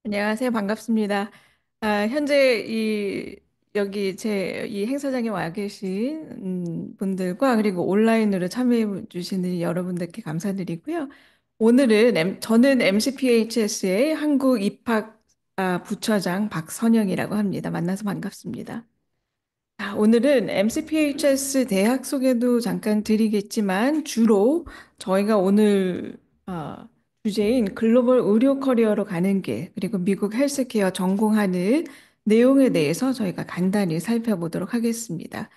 안녕하세요. 반갑습니다. 현재 여기 이 행사장에 와 계신 분들과 그리고 온라인으로 참여해 주시는 여러분들께 감사드리고요. 저는 MCPHS의 한국 입학 부처장 박선영이라고 합니다. 만나서 반갑습니다. 오늘은 MCPHS 대학 소개도 잠깐 드리겠지만 주로 저희가 오늘 어, 주제인 글로벌 의료 커리어로 가는 길 그리고 미국 헬스케어 전공하는 내용에 대해서 저희가 간단히 살펴보도록 하겠습니다.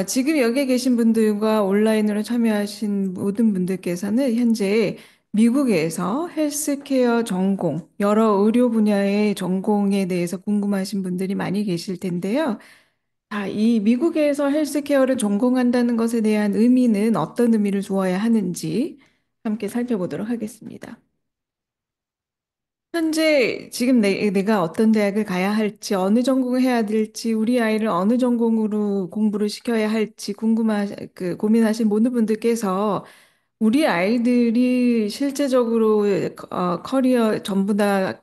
지금 여기에 계신 분들과 온라인으로 참여하신 모든 분들께서는 현재 미국에서 헬스케어 전공, 여러 의료 분야의 전공에 대해서 궁금하신 분들이 많이 계실 텐데요. 이 미국에서 헬스케어를 전공한다는 것에 대한 의미는 어떤 의미를 두어야 하는지 함께 살펴보도록 하겠습니다. 현재 지금 내가 어떤 대학을 가야 할지, 어느 전공을 해야 될지, 우리 아이를 어느 전공으로 공부를 시켜야 할지 고민하신 모든 분들께서 우리 아이들이 실제적으로 커리어 전부 다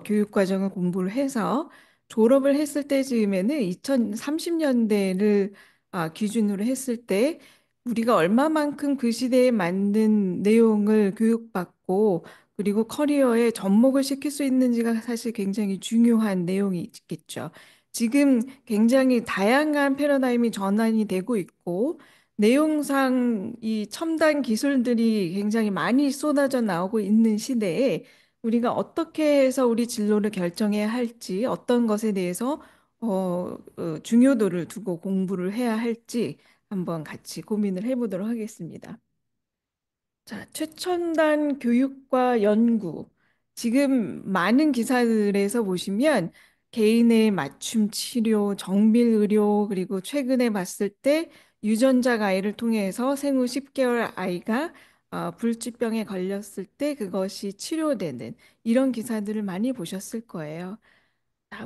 교육 과정을 공부를 해서 졸업을 했을 때쯤에는 2030년대를 기준으로 했을 때 우리가 얼마만큼 그 시대에 맞는 내용을 교육받고 그리고 커리어에 접목을 시킬 수 있는지가 사실 굉장히 중요한 내용이 있겠죠. 지금 굉장히 다양한 패러다임이 전환이 되고 있고 내용상 이 첨단 기술들이 굉장히 많이 쏟아져 나오고 있는 시대에 우리가 어떻게 해서 우리 진로를 결정해야 할지, 어떤 것에 대해서 중요도를 두고 공부를 해야 할지 한번 같이 고민을 해보도록 하겠습니다. 자, 최첨단 교육과 연구. 지금 많은 기사들에서 보시면 개인의 맞춤 치료, 정밀 의료, 그리고 최근에 봤을 때 유전자 가이를 통해서 생후 10개월 아이가 불치병에 걸렸을 때 그것이 치료되는 이런 기사들을 많이 보셨을 거예요.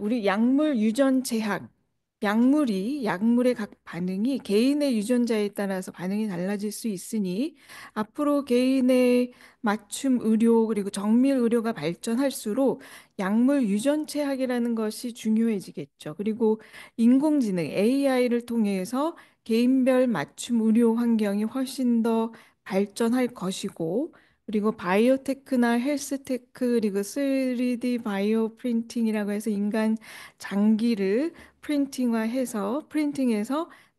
우리 약물 유전체학, 약물의 각 반응이 개인의 유전자에 따라서 반응이 달라질 수 있으니 앞으로 개인의 맞춤 의료 그리고 정밀 의료가 발전할수록 약물 유전체학이라는 것이 중요해지겠죠. 그리고 인공지능 AI를 통해서 개인별 맞춤 의료 환경이 훨씬 더 발전할 것이고 그리고 바이오테크나 헬스테크 그리고 3D 바이오 프린팅이라고 해서 인간 장기를 프린팅해서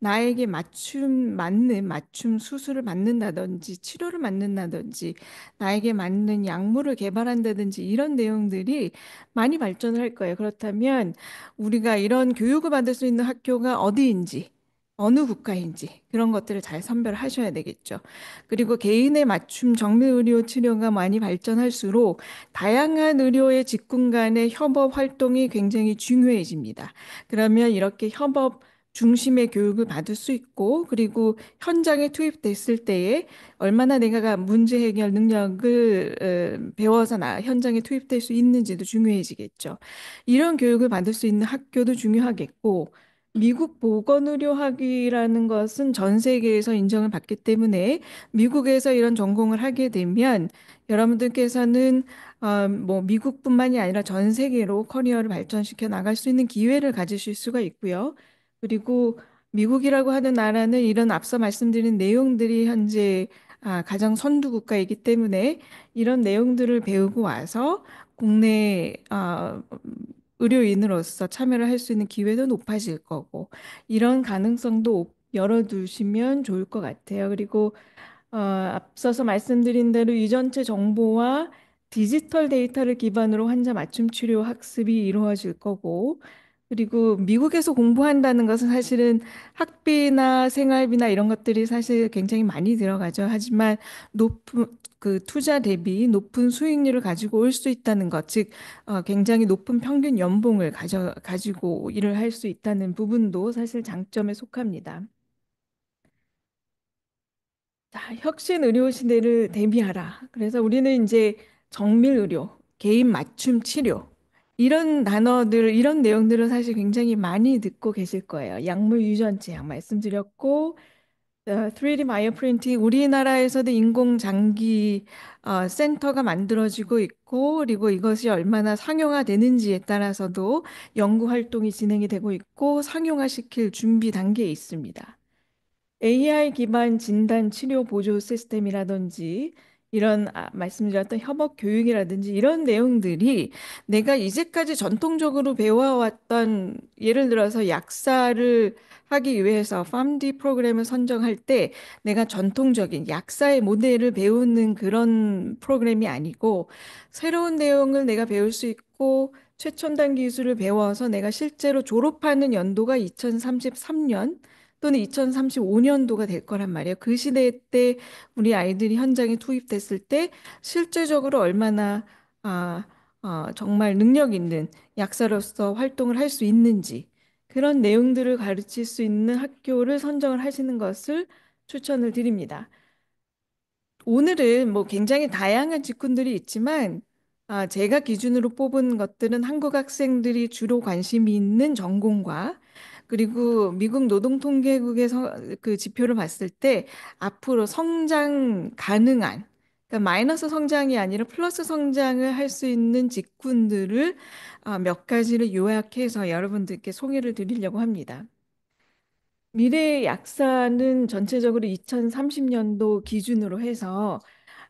나에게 맞는 맞춤 수술을 맞는다든지 치료를 맞는다든지 나에게 맞는 약물을 개발한다든지 이런 내용들이 많이 발전을 할 거예요. 그렇다면 우리가 이런 교육을 받을 수 있는 학교가 어디인지 어느 국가인지 그런 것들을 잘 선별하셔야 되겠죠. 그리고 개인의 맞춤 정밀 의료 치료가 많이 발전할수록 다양한 의료의 직군 간의 협업 활동이 굉장히 중요해집니다. 그러면 이렇게 협업 중심의 교육을 받을 수 있고, 그리고 현장에 투입됐을 때에 얼마나 내가 문제 해결 능력을 배워서 현장에 투입될 수 있는지도 중요해지겠죠. 이런 교육을 받을 수 있는 학교도 중요하겠고, 미국 보건의료학이라는 것은 전 세계에서 인정을 받기 때문에 미국에서 이런 전공을 하게 되면 여러분들께서는 뭐 미국뿐만이 아니라 전 세계로 커리어를 발전시켜 나갈 수 있는 기회를 가지실 수가 있고요. 그리고 미국이라고 하는 나라는 이런 앞서 말씀드린 내용들이 현재 가장 선두 국가이기 때문에 이런 내용들을 배우고 와서 국내 의료인으로서 참여를 할 수 있는 기회도 높아질 거고 이런 가능성도 열어두시면 좋을 것 같아요. 그리고 앞서서 말씀드린 대로 유전체 정보와 디지털 데이터를 기반으로 환자 맞춤 치료 학습이 이루어질 거고, 그리고 미국에서 공부한다는 것은 사실은 학비나 생활비나 이런 것들이 사실 굉장히 많이 들어가죠. 하지만 높은 그 투자 대비 높은 수익률을 가지고 올 수 있다는 것, 즉 굉장히 높은 평균 연봉을 가지고 일을 할 수 있다는 부분도 사실 장점에 속합니다. 자, 혁신 의료 시대를 대비하라. 그래서 우리는 이제 정밀 의료, 개인 맞춤 치료 이런 내용들을 사실 굉장히 많이 듣고 계실 거예요. 약물 유전체 약 말씀드렸고 3D 바이오 프린팅 우리나라에서도 인공 장기 센터가 만들어지고 있고 그리고 이것이 얼마나 상용화되는지에 따라서도 연구 활동이 진행이 되고 있고 상용화시킬 준비 단계에 있습니다. AI 기반 진단 치료 보조 시스템이라든지 이런 말씀드렸던 협업 교육이라든지 이런 내용들이 내가 이제까지 전통적으로 배워왔던 예를 들어서 약사를 하기 위해서 PharmD 프로그램을 선정할 때 내가 전통적인 약사의 모델을 배우는 그런 프로그램이 아니고 새로운 내용을 내가 배울 수 있고 최첨단 기술을 배워서 내가 실제로 졸업하는 연도가 2033년 또는 2035년도가 될 거란 말이에요. 그 시대 때 우리 아이들이 현장에 투입됐을 때 실제적으로 얼마나 아, 정말 능력 있는 약사로서 활동을 할 수 있는지 그런 내용들을 가르칠 수 있는 학교를 선정을 하시는 것을 추천을 드립니다. 오늘은 뭐 굉장히 다양한 직군들이 있지만 제가 기준으로 뽑은 것들은 한국 학생들이 주로 관심이 있는 전공과 그리고 미국 노동통계국의 그 지표를 봤을 때 앞으로 성장 가능한 그러니까 마이너스 성장이 아니라 플러스 성장을 할 수 있는 직군들을 몇 가지를 요약해서 여러분들께 소개를 드리려고 합니다. 미래의 약사는 전체적으로 2030년도 기준으로 해서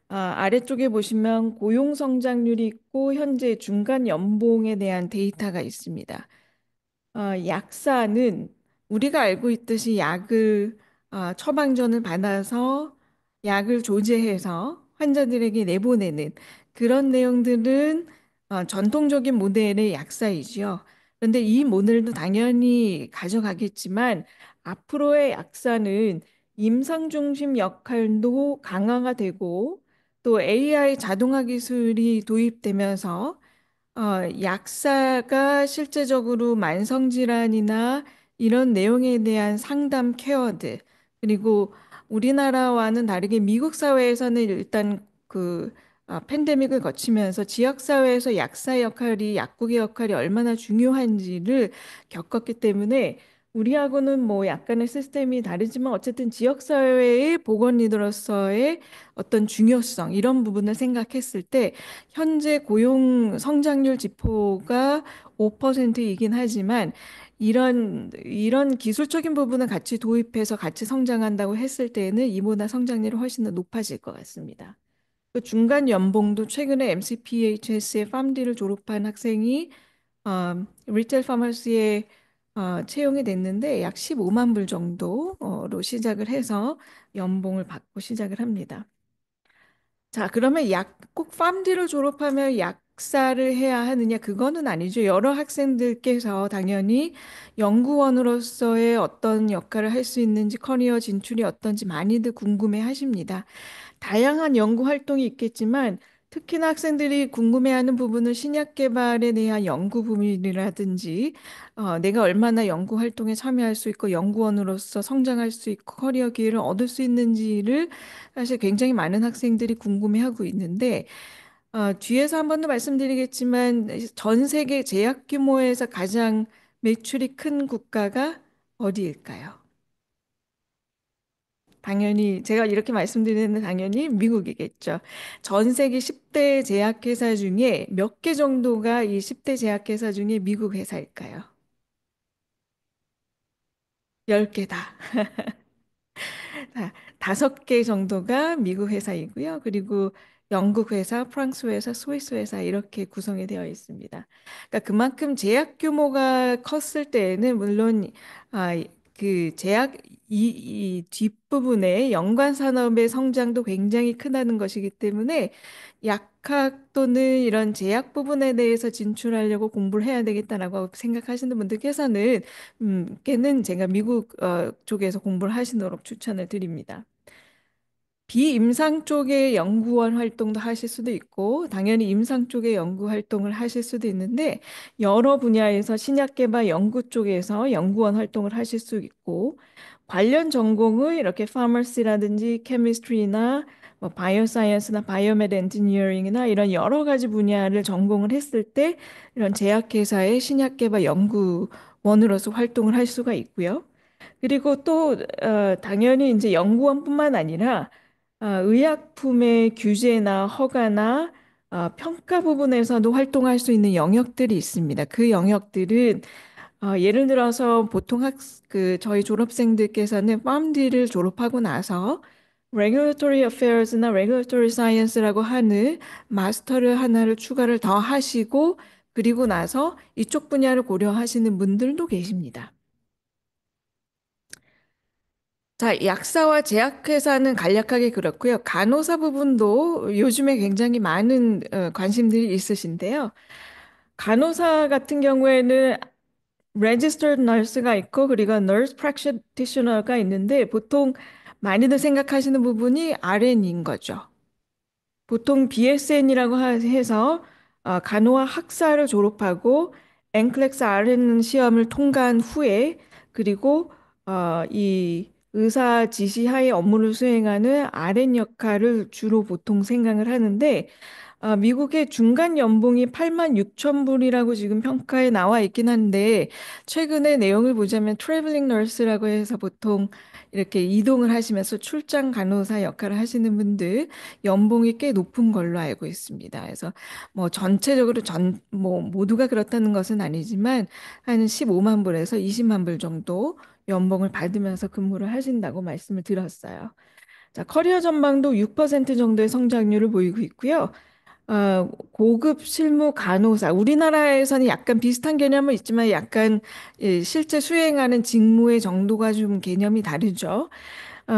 아래쪽에 보시면 고용 성장률이 있고 현재 중간 연봉에 대한 데이터가 있습니다. 약사는 우리가 알고 있듯이 약을 처방전을 받아서 약을 조제해서 환자들에게 내보내는 그런 내용들은 전통적인 모델의 약사이지요. 그런데 이 모델도 당연히 가져가겠지만 앞으로의 약사는 임상 중심 역할도 강화가 되고 또 AI 자동화 기술이 도입되면서 약사가 실제적으로 만성질환이나 이런 내용에 대한 상담 케어들, 그리고 우리나라와는 다르게 미국 사회에서는 일단 그 팬데믹을 거치면서 지역 사회에서 약사 역할이, 약국의 역할이 얼마나 중요한지를 겪었기 때문에 우리하고는 뭐 약간의 시스템이 다르지만 어쨌든 지역 사회의 보건 리더로서의 어떤 중요성 이런 부분을 생각했을 때 현재 고용 성장률 지표가 5%이긴 하지만 이런 기술적인 부분을 같이 도입해서 같이 성장한다고 했을 때는 이보다 성장률이 훨씬 더 높아질 것 같습니다. 그 중간 연봉도 최근에 MCPHS의 PharmD를 졸업한 학생이 리테일 파머시에 채용이 됐는데 약 15만 불 정도로 시작을 해서 연봉을 받고 시작을 합니다. 자, 그러면 꼭 팜디를 졸업하면 약사를 해야 하느냐? 그거는 아니죠. 여러 학생들께서 당연히 연구원으로서의 어떤 역할을 할 수 있는지 커리어 진출이 어떤지 많이들 궁금해 하십니다. 다양한 연구 활동이 있겠지만 특히나 학생들이 궁금해하는 부분은 신약 개발에 대한 연구 부분이라든지 내가 얼마나 연구 활동에 참여할 수 있고 연구원으로서 성장할 수 있고 커리어 기회를 얻을 수 있는지를 사실 굉장히 많은 학생들이 궁금해하고 있는데 뒤에서 한 번 더 말씀드리겠지만 전 세계 제약 규모에서 가장 매출이 큰 국가가 어디일까요? 당연히 제가 이렇게 말씀드리는 당연히 미국이겠죠. 전 세계 10대 제약회사 중에 몇 개 정도가 이 10대 제약회사 중에 미국 회사일까요? 10개다. 다섯 개 정도가 미국 회사이고요. 그리고 영국 회사, 프랑스 회사, 스위스 회사 이렇게 구성이 되어 있습니다. 그러니까 그만큼 제약 규모가 컸을 때에는 물론 아, 그 제약 이 뒷부분에 연관 산업의 성장도 굉장히 크다는 것이기 때문에 약학 또는 이런 제약 부분에 대해서 진출하려고 공부를 해야 되겠다라고 생각하시는 분들께서는 걔는 제가 미국 쪽에서 공부를 하시도록 추천을 드립니다. 비임상 쪽의 연구원 활동도 하실 수도 있고, 당연히 임상 쪽의 연구 활동을 하실 수도 있는데, 여러 분야에서 신약 개발 연구 쪽에서 연구원 활동을 하실 수 있고, 관련 전공을 이렇게 파머시라든지 케미스트리나 뭐 바이오사이언스나 바이오메드 엔지니어링이나 이런 여러 가지 분야를 전공을 했을 때 이런 제약회사의 신약 개발 연구원으로서 활동을 할 수가 있고요. 그리고 또 당연히 이제 연구원뿐만 아니라 의약품의 규제나 허가나 평가 부분에서도 활동할 수 있는 영역들이 있습니다. 그 영역들은 예를 들어서 보통 저희 졸업생들께서는 팜디를 졸업하고 나서 Regulatory Affairs나 Regulatory Science라고 하는 마스터를 하나를 추가를 더 하시고 그리고 나서 이쪽 분야를 고려하시는 분들도 계십니다. 자, 약사와 제약회사는 간략하게 그렇고요. 간호사 부분도 요즘에 굉장히 많은 관심들이 있으신데요. 간호사 같은 경우에는 registered nurse가 있고 그리고 nurse practitioner가 있는데 보통 많이들 생각하시는 부분이 RN인 거죠. 보통 BSN이라고 해서 간호학 학사를 졸업하고 NCLEX RN 시험을 통과한 후에 그리고 이 의사 지시하에 업무를 수행하는 RN 역할을 주로 보통 생각을 하는데 미국의 중간 연봉이 8만 6천 불이라고 지금 평가에 나와 있긴 한데 최근에 내용을 보자면 트래블링 널스라고 해서 보통 이렇게 이동을 하시면서 출장 간호사 역할을 하시는 분들 연봉이 꽤 높은 걸로 알고 있습니다. 그래서 뭐 전체적으로 뭐 모두가 그렇다는 것은 아니지만 한 15만 불에서 20만 불 정도 연봉을 받으면서 근무를 하신다고 말씀을 드렸어요. 자, 커리어 전망도 6% 정도의 성장률을 보이고 있고요. 고급 실무 간호사. 우리나라에서는 약간 비슷한 개념은 있지만 약간 실제 수행하는 직무의 정도가 좀 개념이 다르죠.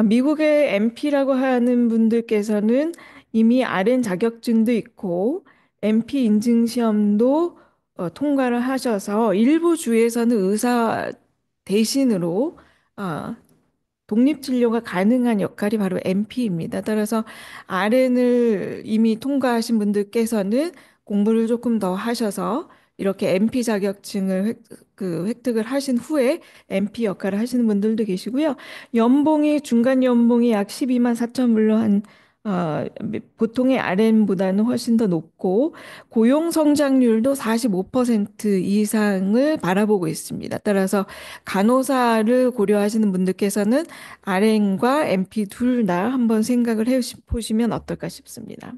미국의 MP라고 하는 분들께서는 이미 RN 자격증도 있고 MP 인증 시험도 통과를 하셔서 일부 주에서는 의사 대신으로 어, 독립진료가 가능한 역할이 바로 MP입니다. 따라서 RN을 이미 통과하신 분들께서는 공부를 조금 더 하셔서 이렇게 MP 자격증을 획득을 하신 후에 MP 역할을 하시는 분들도 계시고요. 연봉이 중간 연봉이 약 12만 4천 불로 보통의 RN보다는 훨씬 더 높고 고용 성장률도 45% 이상을 바라보고 있습니다. 따라서 간호사를 고려하시는 분들께서는 RN과 MP 둘 다 한번 생각을 해 보시면 어떨까 싶습니다.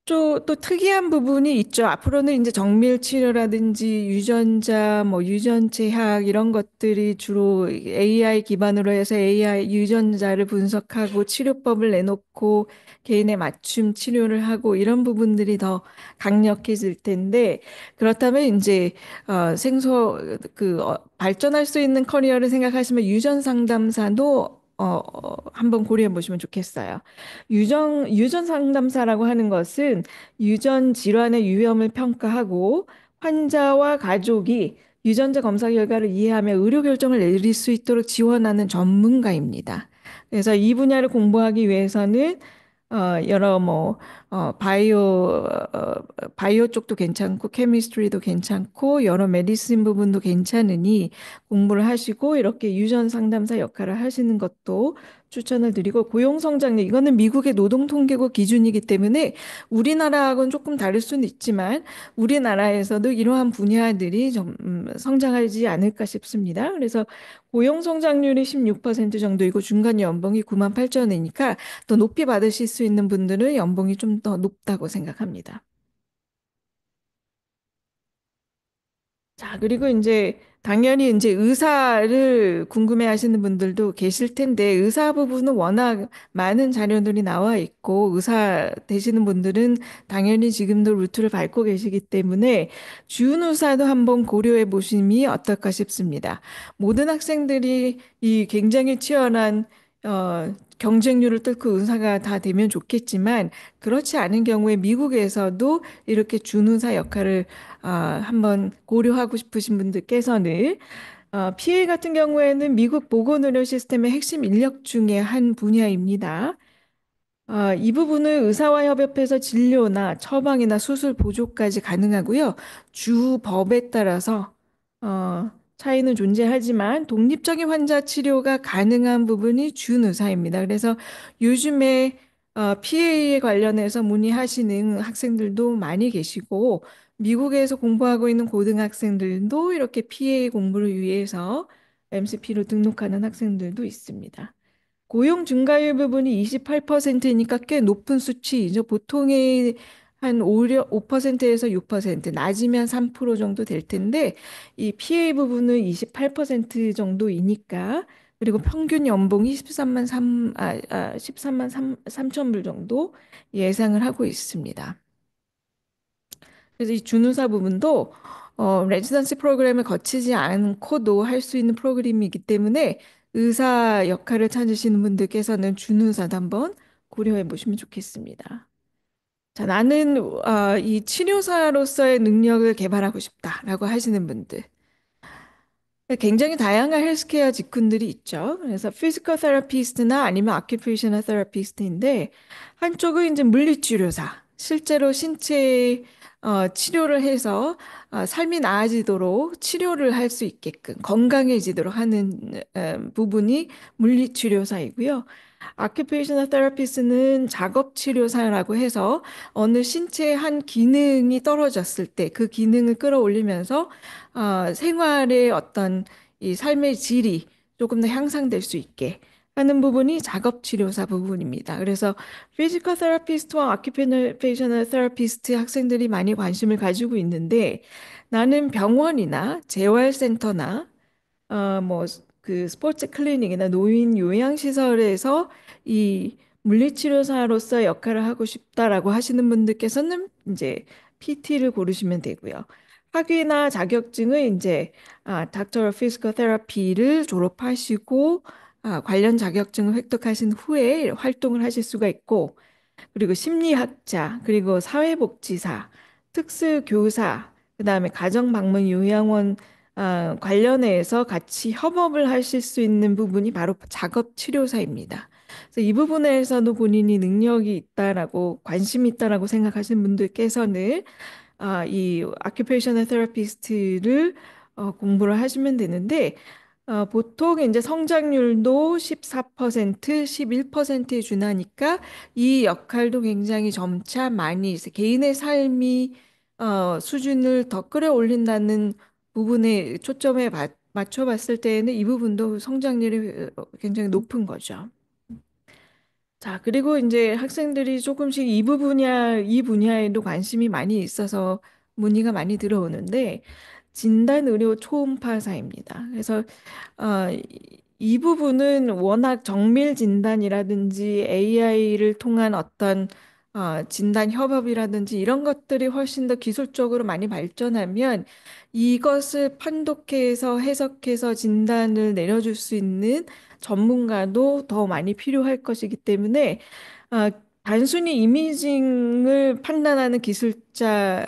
또 특이한 부분이 있죠. 앞으로는 이제 정밀 치료라든지 유전자, 뭐 유전체학 이런 것들이 주로 AI 기반으로 해서 AI 유전자를 분석하고 치료법을 내놓고 개인의 맞춤 치료를 하고 이런 부분들이 더 강력해질 텐데 그렇다면 이제 발전할 수 있는 커리어를 생각하시면 유전 상담사도 한번 고려해 보시면 좋겠어요. 유전 상담사라고 하는 것은 유전 질환의 위험을 평가하고 환자와 가족이 유전자 검사 결과를 이해하며 의료 결정을 내릴 수 있도록 지원하는 전문가입니다. 그래서 이 분야를 공부하기 위해서는 여러 바이오 쪽도 괜찮고 케미스트리도 괜찮고 여러 메디신 부분도 괜찮으니 공부를 하시고 이렇게 유전 상담사 역할을 하시는 것도 추천을 드리고 고용 성장률 이거는 미국의 노동통계국 기준이기 때문에 우리나라하고는 조금 다를 수는 있지만 우리나라에서도 이러한 분야들이 좀 성장하지 않을까 싶습니다. 그래서 고용 성장률이 16% 정도이고 중간 연봉이 9만 8천 원이니까 더 높이 받으실 수 있는 분들은 연봉이 좀 더 높다고 생각합니다. 자, 그리고 이제 당연히 이제 의사를 궁금해 하시는 분들도 계실 텐데 의사 부분은 워낙 많은 자료들이 나와 있고 의사 되시는 분들은 당연히 지금도 루트를 밟고 계시기 때문에 준의사도 한번 고려해 보심이 어떨까 싶습니다. 모든 학생들이 이 굉장히 치열한 경쟁률을 뚫고 의사가 다 되면 좋겠지만 그렇지 않은 경우에 미국에서도 이렇게 준의사 역할을 한번 고려하고 싶으신 분들께서는 PA 같은 경우에는 미국 보건의료 시스템의 핵심 인력 중에 한 분야입니다. 이 부분은 의사와 협업해서 진료나 처방이나 수술 보조까지 가능하고요. 주 법에 따라서 차이는 존재하지만 독립적인 환자 치료가 가능한 부분이 준의사입니다. 그래서 요즘에 PA에 관련해서 문의하시는 학생들도 많이 계시고 미국에서 공부하고 있는 고등학생들도 이렇게 PA 공부를 위해서 MCP로 등록하는 학생들도 있습니다. 고용 증가율 부분이 28%니까 꽤 높은 수치이죠. 보통의 한 5%에서 6%, 낮으면 3% 정도 될 텐데, 이 PA 부분은 28% 정도이니까, 그리고 평균 연봉이 13만 3천 불 정도 예상을 하고 있습니다. 그래서 이 준우사 부분도 레지던시 프로그램을 거치지 않고도 할 수 있는 프로그램이기 때문에 의사 역할을 찾으시는 분들께서는 준우사도 한번 고려해 보시면 좋겠습니다. 자, 나는 이 치료사로서의 능력을 개발하고 싶다라고 하시는 분들. 굉장히 다양한 헬스케어 직군들이 있죠. 그래서 피지컬 테라피스트나 아니면 아큐페이셔널 테라피스트인데 한쪽은 이제 물리치료사, 실제로 신체 치료를 해서 삶이 나아지도록 치료를 할 수 있게끔 건강해지도록 하는 부분이 물리치료사이고요. 아큐페이셔널 테라피스트는 작업 치료사라고 해서 어느 신체의 한 기능이 떨어졌을 때 그 기능을 끌어올리면서 생활의 어떤 이 삶의 질이 조금 더 향상될 수 있게 하는 부분이 작업 치료사 부분입니다. 그래서 피지컬 테라피스트와 아큐페이셔널 테라피스트 학생들이 많이 관심을 가지고 있는데 나는 병원이나 재활센터나 뭐, 그 스포츠 클리닉이나 노인 요양시설에서 이 물리치료사로서 역할을 하고 싶다라고 하시는 분들께서는 이제 PT를 고르시면 되고요. 학위나 자격증은 이제 Doctor of Physical Therapy를 졸업하시고 관련 자격증을 획득하신 후에 활동을 하실 수가 있고 그리고 심리학자, 그리고 사회복지사, 특수교사, 그다음에 가정방문 요양원 관련해서 같이 협업을 하실 수 있는 부분이 바로 작업치료사입니다. 그래서 이 부분에서도 본인이 능력이 있다라고 관심이 있다라고 생각하시는 분들께서는 이 아큐페이셔널 테라피스트를 공부를 하시면 되는데 보통 이제 성장률도 14%, 11%에 준하니까 이 역할도 굉장히 점차 많이 이제 개인의 삶이 수준을 더 끌어올린다는 부분에 초점에 맞춰봤을 때에는 이 부분도 성장률이 굉장히 높은 거죠. 자, 그리고 이제 학생들이 조금씩 이 분야에도 관심이 많이 있어서 문의가 많이 들어오는데, 진단의료 초음파사입니다. 그래서, 이 부분은 워낙 정밀 진단이라든지 AI를 통한 어떤, 진단 협업이라든지 이런 것들이 훨씬 더 기술적으로 많이 발전하면 이것을 판독해서 해석해서 진단을 내려줄 수 있는 전문가도 더 많이 필요할 것이기 때문에 아, 단순히 이미징을 판단하는 기술자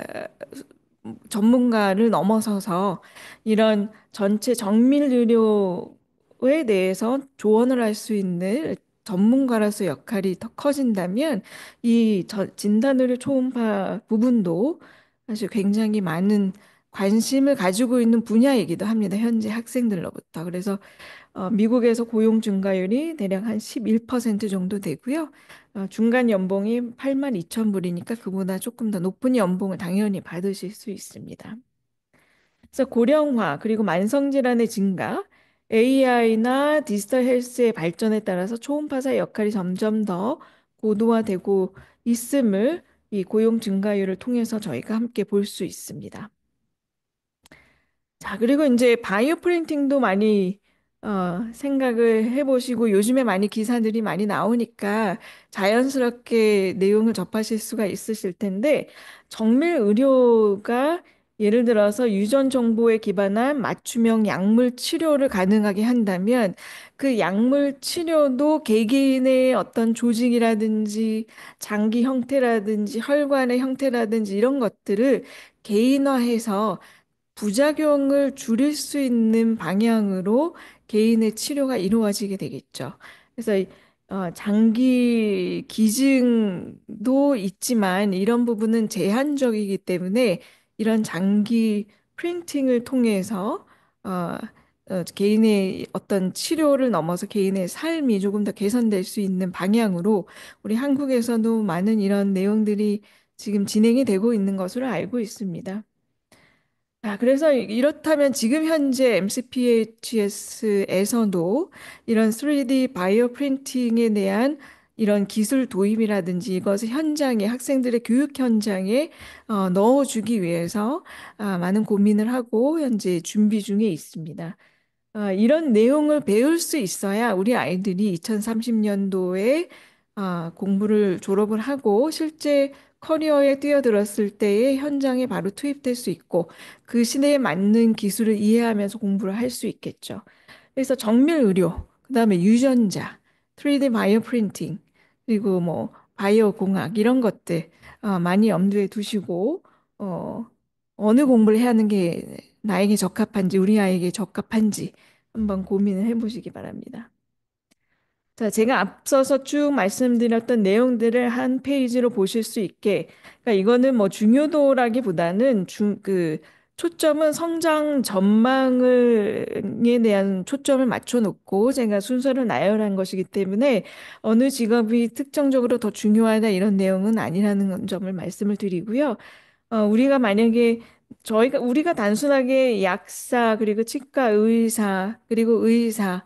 전문가를 넘어서서 이런 전체 정밀 의료에 대해서 조언을 할 수 있는 전문가로서 역할이 더 커진다면 이 진단 의료 초음파 부분도 사실 굉장히 많은 관심을 가지고 있는 분야이기도 합니다. 현재 학생들로부터. 그래서 미국에서 고용 증가율이 대략 한 11% 정도 되고요. 중간 연봉이 8만 2천 불이니까 그보다 조금 더 높은 연봉을 당연히 받으실 수 있습니다. 그래서 고령화 그리고 만성 질환의 증가, AI나 디지털 헬스의 발전에 따라서 초음파사의 역할이 점점 더 고도화되고 있음을 이 고용 증가율을 통해서 저희가 함께 볼 수 있습니다. 자, 그리고 이제 바이오 프린팅도 많이 생각을 해보시고 요즘에 많이 기사들이 많이 나오니까 자연스럽게 내용을 접하실 수가 있으실 텐데 정밀 의료가 예를 들어서 유전 정보에 기반한 맞춤형 약물 치료를 가능하게 한다면 그 약물 치료도 개개인의 어떤 조직이라든지 장기 형태라든지 혈관의 형태라든지 이런 것들을 개인화해서 부작용을 줄일 수 있는 방향으로 개인의 치료가 이루어지게 되겠죠. 그래서 장기 기증도 있지만 이런 부분은 제한적이기 때문에 이런 장기 프린팅을 통해서 어, 개인의 어떤 치료를 넘어서 개인의 삶이 조금 더 개선될 수 있는 방향으로 우리 한국에서도 많은 이런 내용들이 지금 진행이 되고 있는 것으로 알고 있습니다. 그래서 이렇다면 지금 현재 MCPHS에서도 이런 3D 바이오 프린팅에 대한 이런 기술 도입이라든지 이것을 현장에 학생들의 교육 현장에 넣어주기 위해서 많은 고민을 하고 현재 준비 중에 있습니다. 이런 내용을 배울 수 있어야 우리 아이들이 2030년도에 공부를 졸업을 하고 실제 커리어에 뛰어들었을 때의 현장에 바로 투입될 수 있고 그 시대에 맞는 기술을 이해하면서 공부를 할 수 있겠죠. 그래서 정밀 의료, 그다음에 유전자, 3D 바이오 프린팅, 그리고 뭐 바이오 공학 이런 것들 많이 염두에 두시고 어, 어느 공부를 해야 하는 게 나에게 적합한지 우리 아이에게 적합한지 한번 고민을 해보시기 바랍니다. 자, 제가 앞서서 쭉 말씀드렸던 내용들을 한 페이지로 보실 수 있게, 그러니까 이거는 뭐 중요도라기보다는 초점은 성장 전망을에 대한 초점을 맞춰 놓고 제가 순서를 나열한 것이기 때문에 어느 직업이 특정적으로 더 중요하다 이런 내용은 아니라는 점을 말씀을 드리고요. 우리가 만약에 우리가 단순하게 약사, 그리고 치과 의사, 그리고 의사를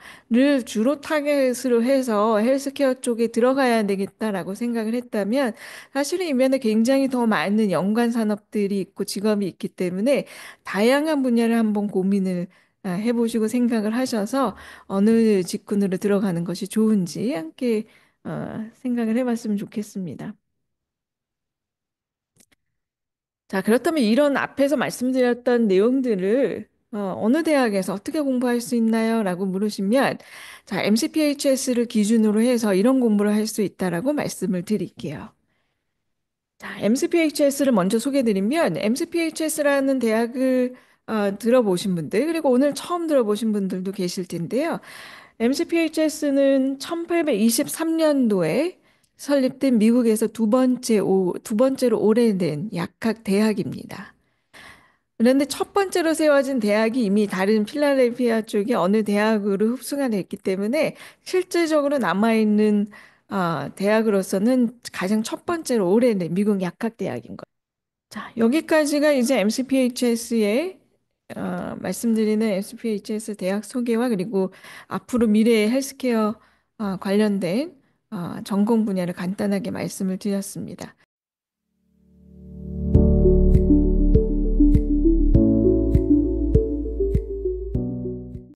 주로 타겟으로 해서 헬스케어 쪽에 들어가야 되겠다라고 생각을 했다면 사실은 이 면에 굉장히 더 많은 연관 산업들이 있고 직업이 있기 때문에 다양한 분야를 한번 고민을 해보시고 생각을 하셔서 어느 직군으로 들어가는 것이 좋은지 함께 생각을 해봤으면 좋겠습니다. 자, 그렇다면 이런 앞에서 말씀드렸던 내용들을 어느 대학에서 어떻게 공부할 수 있나요? 라고 물으시면, 자, MCPHS를 기준으로 해서 이런 공부를 할 수 있다라고 말씀을 드릴게요. 자, MCPHS를 먼저 소개드리면, MCPHS라는 대학을 들어보신 분들, 그리고 오늘 처음 들어보신 분들도 계실 텐데요. MCPHS는 1823년도에 설립된 미국에서 두 번째로 오래된 약학 대학입니다. 그런데 첫 번째로 세워진 대학이 이미 다른 필라델피아 쪽의 어느 대학으로 흡수가 됐기 때문에 실질적으로 남아있는 대학으로서는 가장 첫 번째로 오래된 미국 약학대학인 거예요. 자, 여기까지가 이제 MCPHS의 말씀드리는 MCPHS 대학 소개와 그리고 앞으로 미래의 헬스케어 관련된 전공 분야를 간단하게 말씀을 드렸습니다.